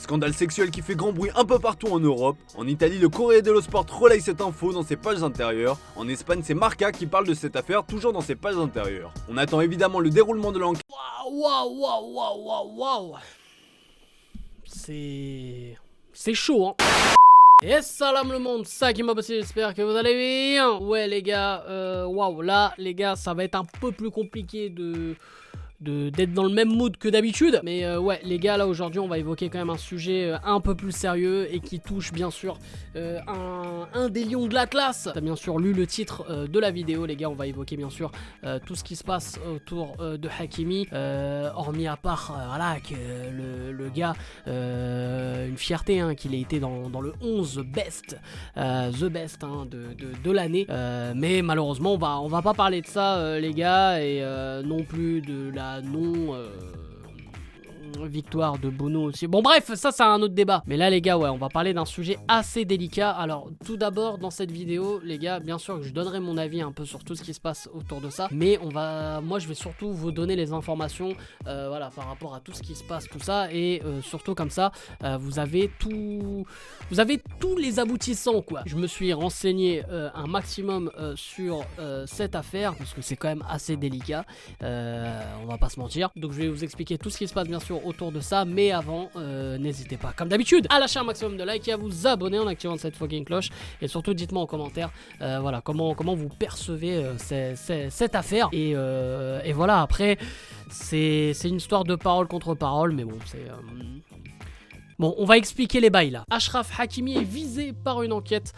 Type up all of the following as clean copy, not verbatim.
scandale sexuel qui fait grand bruit un peu partout en Europe. En Italie, le Corriere dello Sport relaye cette info dans ses pages intérieures. En Espagne, c'est Marca qui parle de cette affaire toujours dans ses pages intérieures. On attend évidemment le déroulement de l'enquête. Waouh. C'est chaud, hein. Et salam le monde, ça qui m'a passé, j'espère que vous allez bien. Ouais les gars, waouh, là les gars, ça va être un peu plus compliqué d'être dans le même mood que d'habitude. Mais ouais les gars, là aujourd'hui on va évoquer quand même un sujet un peu plus sérieux et qui touche bien sûr un des lions de l'Atlas. T'as bien sûr lu le titre de la vidéo les gars, on va évoquer bien sûr tout ce qui se passe autour de Hakimi, hormis à part voilà que le gars, une fierté hein, qu'il ait été dans le 11 best, the best hein, de l'année, mais malheureusement on va pas parler de ça les gars, et non plus de la victoire de Bono aussi. Bon bref, ça c'est un autre débat. Mais là les gars, ouais, on va parler d'un sujet assez délicat. Alors tout d'abord dans cette vidéo, les gars, bien sûr que je donnerai mon avis un peu sur tout ce qui se passe autour de ça. Mais moi je vais surtout vous donner les informations voilà, par rapport à tout ce qui se passe, tout ça. Et surtout comme ça, vous avez tous les aboutissants quoi. Je me suis renseigné un maximum sur cette affaire parce que c'est quand même assez délicat. On va pas se mentir. Donc je vais vous expliquer tout ce qui se passe bien sûr autour de ça, mais avant n'hésitez pas comme d'habitude à lâcher un maximum de likes et à vous abonner en activant cette fucking cloche, et surtout dites-moi en commentaire voilà comment vous percevez cette affaire, et voilà. Après c'est une histoire de parole contre parole, mais bon c'est bon, on va expliquer les bails là. Achraf Hakimi est visé par une enquête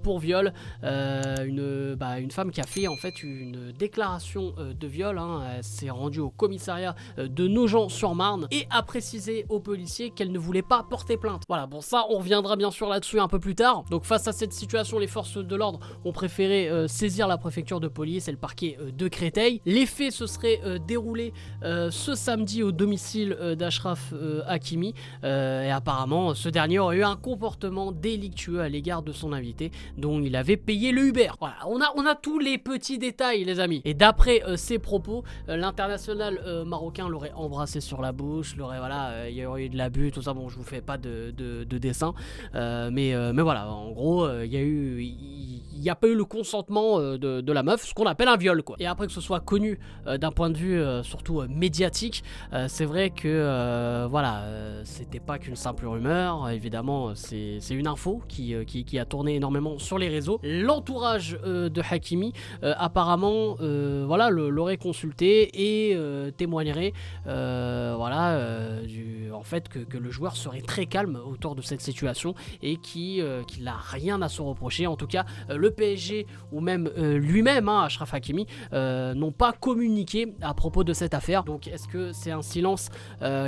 pour viol. Une femme qui a fait en fait une déclaration de viol, hein. Elle s'est rendue au commissariat de Nogent-sur-Marne et a précisé aux policiers qu'elle ne voulait pas porter plainte. Voilà, bon ça on reviendra bien sûr là-dessus un peu plus tard. Donc face à cette situation, les forces de l'ordre ont préféré saisir la préfecture de police et le parquet de Créteil. Les faits se seraient déroulés ce samedi au domicile d'Achraf Hakimi, et apparemment, ce dernier aurait eu un comportement délictueux à l'égard de son invité, dont il avait payé le Uber. Voilà, on a tous les petits détails, les amis. Et d'après ses propos, l'international marocain l'aurait embrassé sur la bouche, voilà, il y aurait eu de l'abus, tout ça. Bon, je vous fais pas de dessin, mais voilà, en gros, il y a pas eu le consentement de la meuf, ce qu'on appelle un viol, quoi. Et après que ce soit connu d'un point de vue surtout médiatique, c'est vrai que voilà, c'était pas qu'une simple rumeur, évidemment c'est une info qui a tourné énormément sur les réseaux. L'entourage de Hakimi apparemment voilà, l'aurait consulté et témoignerait voilà, en fait que le joueur serait très calme autour de cette situation et qu'il n'a rien à se reprocher. En tout cas le PSG ou même lui-même, hein, Achraf Hakimi, n'ont pas communiqué à propos de cette affaire. Donc est-ce que c'est un silence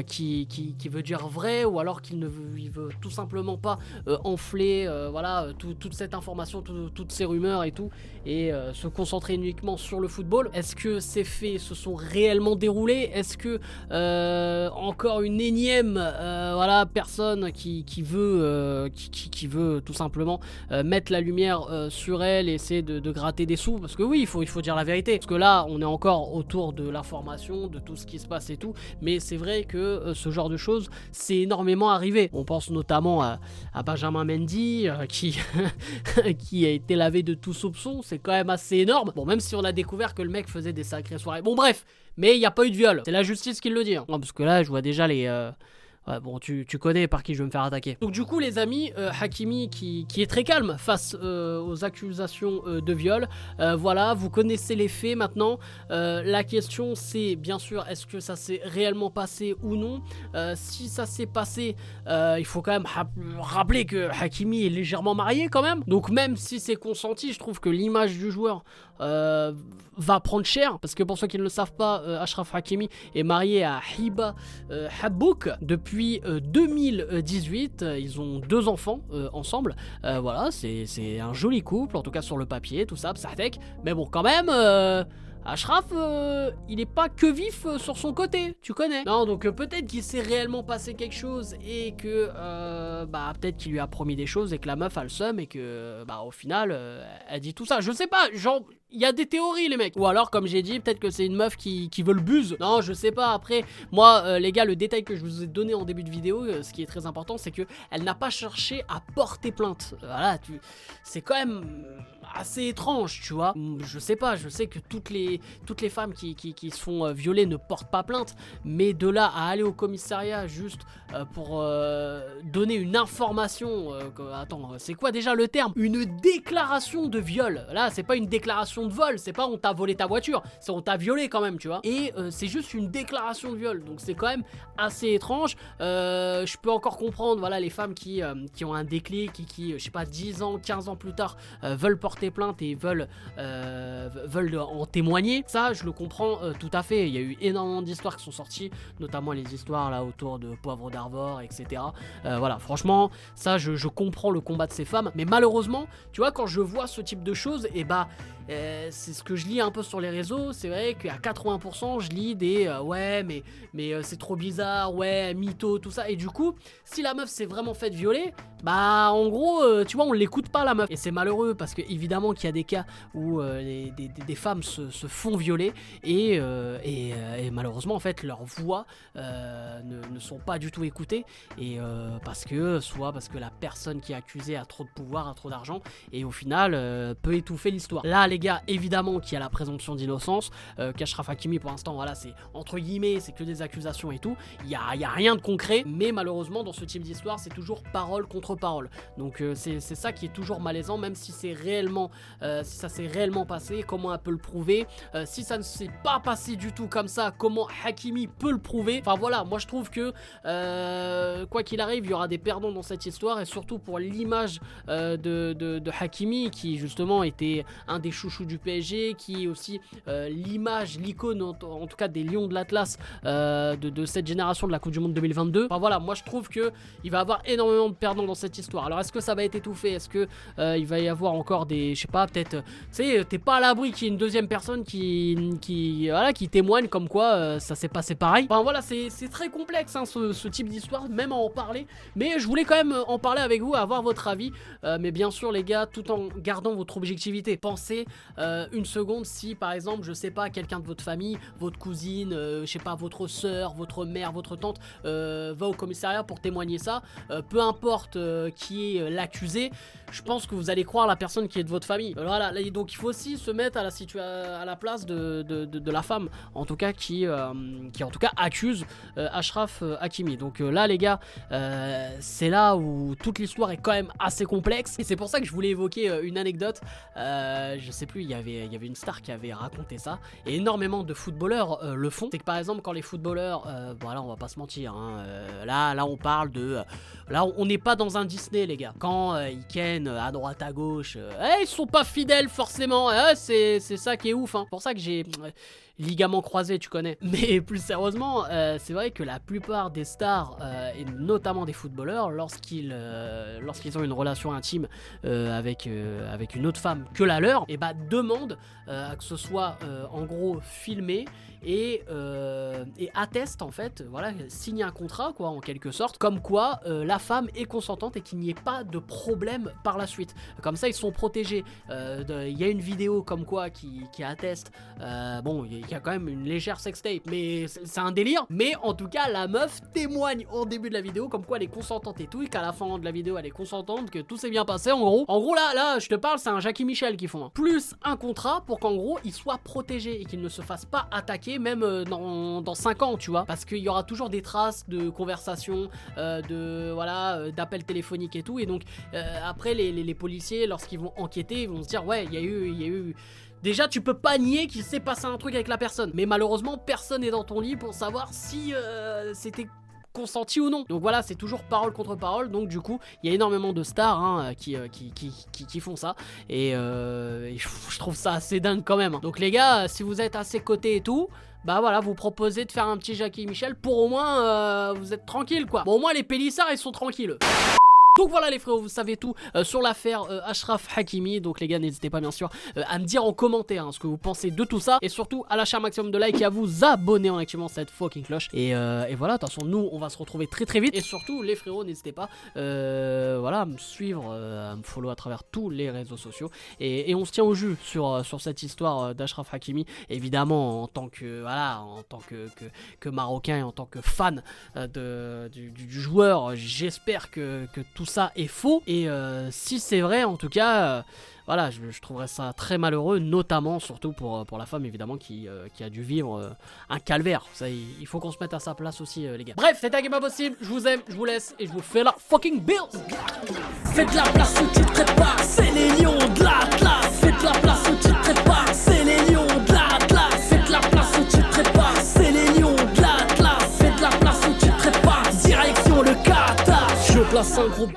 qui veut dire vrai, ou alors qu'il il veut tout simplement pas enfler voilà, toute cette information, toutes ces rumeurs et tout, et se concentrer uniquement sur le football? Est-ce que ces faits se sont réellement déroulés? Est-ce que encore une énième voilà, personne qui veut tout simplement mettre la lumière sur elle et essayer de gratter des sous? Parce que oui, il faut dire la vérité, parce que là on est encore autour de l'information, de tout ce qui se passe et tout, mais c'est vrai que ce genre de choses c'est énormément arrivé. On pense notamment à Benjamin Mendy qui a été lavé de tout soupçon. C'est quand même assez énorme. Bon, même si on a découvert que le mec faisait des sacrées soirées. Bon bref, mais il n'y a pas eu de viol. C'est la justice qui le dit, hein. Non, parce que là je vois déjà les ouais, bon, tu connais par qui je vais me faire attaquer. Donc du coup les amis, Hakimi qui est très calme face aux accusations de viol. Voilà, vous connaissez les faits maintenant. La question c'est bien sûr, est-ce que ça s'est réellement passé ou non? Si ça s'est passé, il faut quand même rappeler que Hakimi est légèrement marié quand même. Donc même si c'est consenti, je trouve que l'image du joueur va prendre cher. Parce que pour ceux qui ne le savent pas, Achraf Hakimi est marié à Hiba Habbouk depuis 2018, ils ont 2 enfants ensemble. Voilà, c'est un joli couple, en tout cas sur le papier, tout ça, psatek. Mais bon, quand même, Achraf, il est pas que vif sur son côté, tu connais. Non, donc peut-être qu'il s'est réellement passé quelque chose et que peut-être qu'il lui a promis des choses et que la meuf a le seum et que au final elle dit tout ça. Je sais pas, genre Il y a des théories les mecs. Ou alors comme j'ai dit, peut-être que c'est une meuf qui veut le buzz. Non, je sais pas. Après, moi les gars, le détail que je vous ai donné en début de vidéo, ce qui est très important, c'est que elle n'a pas cherché à porter plainte. Voilà, c'est quand même assez étrange, tu vois. Je sais pas, je sais que toutes les femmes qui se font violer ne portent pas plainte, mais de là à aller au commissariat juste pour donner une information, attends, c'est quoi déjà le terme? Une déclaration de viol. Là, c'est pas une déclaration de vol, c'est pas on t'a volé ta voiture, c'est on t'a violé quand même, tu vois. Et c'est juste une déclaration de viol, donc c'est quand même assez étrange. Je peux encore comprendre, voilà, les femmes qui ont un déclic, qui je sais pas, 10 ans, 15 ans plus tard, veulent porter plainte et veulent en témoigner. Ça, je le comprends tout à fait. Il y a eu énormément d'histoires qui sont sorties, notamment les histoires là autour de Poivre d'Arvor, etc. Voilà, franchement, ça, je comprends le combat de ces femmes, mais malheureusement, tu vois, quand je vois ce type de choses, et bah c'est ce que je lis un peu sur les réseaux. C'est vrai qu'à 80% je lis des ouais mais c'est trop bizarre, ouais mytho, tout ça. Et du coup, si la meuf s'est vraiment faite violer, bah en gros tu vois, on l'écoute pas la meuf. Et c'est malheureux parce que évidemment qu'il y a des cas où des femmes se font violer et malheureusement en fait leurs voix ne sont pas du tout écoutées, et parce que la personne qui est accusée a trop de pouvoir, a trop d'argent, et au final peut étouffer l'histoire. Là les gars, évidemment qu'il y a la présomption d'innocence, qu'Achraf Hakimi pour l'instant, voilà, c'est entre guillemets, c'est que des accusations et tout, il y a rien de concret, mais malheureusement dans ce type d'histoire c'est toujours parole contre parole, donc c'est ça qui est toujours malaisant, même si c'est réellement si ça s'est réellement passé, comment elle peut le prouver, si ça ne s'est pas passé du tout comme ça, comment Hakimi peut le prouver. Enfin voilà, moi je trouve que quoi qu'il arrive, il y aura des perdants dans cette histoire, et surtout pour l'image de Hakimi, qui justement était un des chouchous du PSG, qui est aussi l'image, l'icône en tout cas des Lions de l'Atlas de cette génération de la Coupe du Monde 2022. Enfin voilà, moi je trouve que il va y avoir énormément de perdants dans cette histoire. Alors est-ce que ça va être étouffé? Est-ce que il va y avoir encore des, je sais pas, peut-être, tu sais, t'es pas à l'abri qu'il y ait une deuxième personne qui témoigne comme quoi ça s'est passé pareil. Enfin voilà, c'est très complexe hein, ce type d'histoire, même à en parler, mais je voulais quand même en parler avec vous, avoir votre avis, mais bien sûr les gars, tout en gardant votre objectivité. Pensez une seconde si par exemple, je sais pas, quelqu'un de votre famille, votre cousine, je sais pas, votre soeur, votre mère, votre tante va au commissariat pour témoigner ça, peu importe qui est l'accusé, je pense que vous allez croire la personne qui est de votre famille. Voilà, donc il faut aussi se mettre à la place de la femme, en tout cas qui en tout cas accuse Achraf Hakimi. Donc là les gars, c'est là où toute l'histoire est quand même assez complexe, et c'est pour ça que je voulais évoquer une anecdote. Je sais plus, il y avait une star qui avait raconté ça, et énormément de footballeurs le font. C'est que par exemple quand les footballeurs, voilà, on va pas se mentir hein, là on parle de là on n'est pas dans un Disney les gars, quand ils kennent à droite à gauche, ils sont pas fidèles forcément, c'est ça qui est ouf hein. Pour ça que j'ai ligament croisé, tu connais. Mais plus sérieusement, c'est vrai que la plupart des stars, et notamment des footballeurs, lorsqu'ils ont une relation intime avec une autre femme que la leur, et bah demandent à que ce soit en gros filmé, et atteste en fait, voilà, signe un contrat quoi, en quelque sorte, comme quoi la femme est consentante et qu'il n'y ait pas de problème par la suite. Comme ça ils sont protégés. Il y a une vidéo comme quoi qui atteste, bon il y a quand même une légère sextape, mais c'est un délire, mais en tout cas la meuf témoigne au début de la vidéo comme quoi elle est consentante et tout, et qu'à la fin de la vidéo elle est consentante, que tout s'est bien passé en gros là je te parle, c'est un Jackie Michel qu'ils font hein. Plus un contrat pour qu'en gros il soit protégé et qu'il ne se fasse pas attaquer même dans 5 ans, tu vois, parce qu'il y aura toujours des traces de conversations, d'appels téléphoniques et tout, et donc après les policiers, lorsqu'ils vont enquêter, ils vont se dire ouais, il y a eu déjà, tu peux pas nier qu'il s'est passé un truc avec la personne, mais malheureusement personne n'est dans ton lit pour savoir si c'était consenti ou non. Donc voilà, c'est toujours parole contre parole. Donc du coup, il y a énormément de stars hein, qui font ça, et je trouve ça assez dingue quand même. Donc les gars, si vous êtes à ses côtés et tout, bah voilà, vous proposez de faire un petit Jackie Michel pour au moins vous êtes tranquille quoi. Bon, au moins les pélissards ils sont tranquilles. Donc voilà les frérots, vous savez tout sur l'affaire Achraf Hakimi. Donc les gars, n'hésitez pas bien sûr à me dire en commentaire ce que vous pensez de tout ça. Et surtout à lâcher un maximum de likes et à vous abonner en activant cette fucking cloche. Et voilà, de toute façon nous on va se retrouver très vite. Et surtout les frérots, n'hésitez pas voilà, à me suivre, à me follow à travers tous les réseaux sociaux. Et on se tient au jus sur cette histoire d'Achraf Hakimi. Évidemment en tant que voilà, en tant que Marocain et en tant que fan du joueur, j'espère que tout ça est faux. Et si c'est vrai, en tout cas voilà, je trouverais ça très malheureux, notamment surtout pour la femme évidemment qui a dû vivre un calvaire. Ça, il faut qu'on se mette à sa place aussi les gars. Bref, c'était Game Impossible, je vous aime, je vous laisse et je vous fais la fucking bills. Faites la place où tu te prépares, c'est les lions de l'Atlas. Faites la place où tu te prépares, c'est les lions de l'Atlas. Faites la place où tu te prépares, c'est les lions de l'Atlas. Faites la place où tu te prépares, direction le Qatar. Je place un gros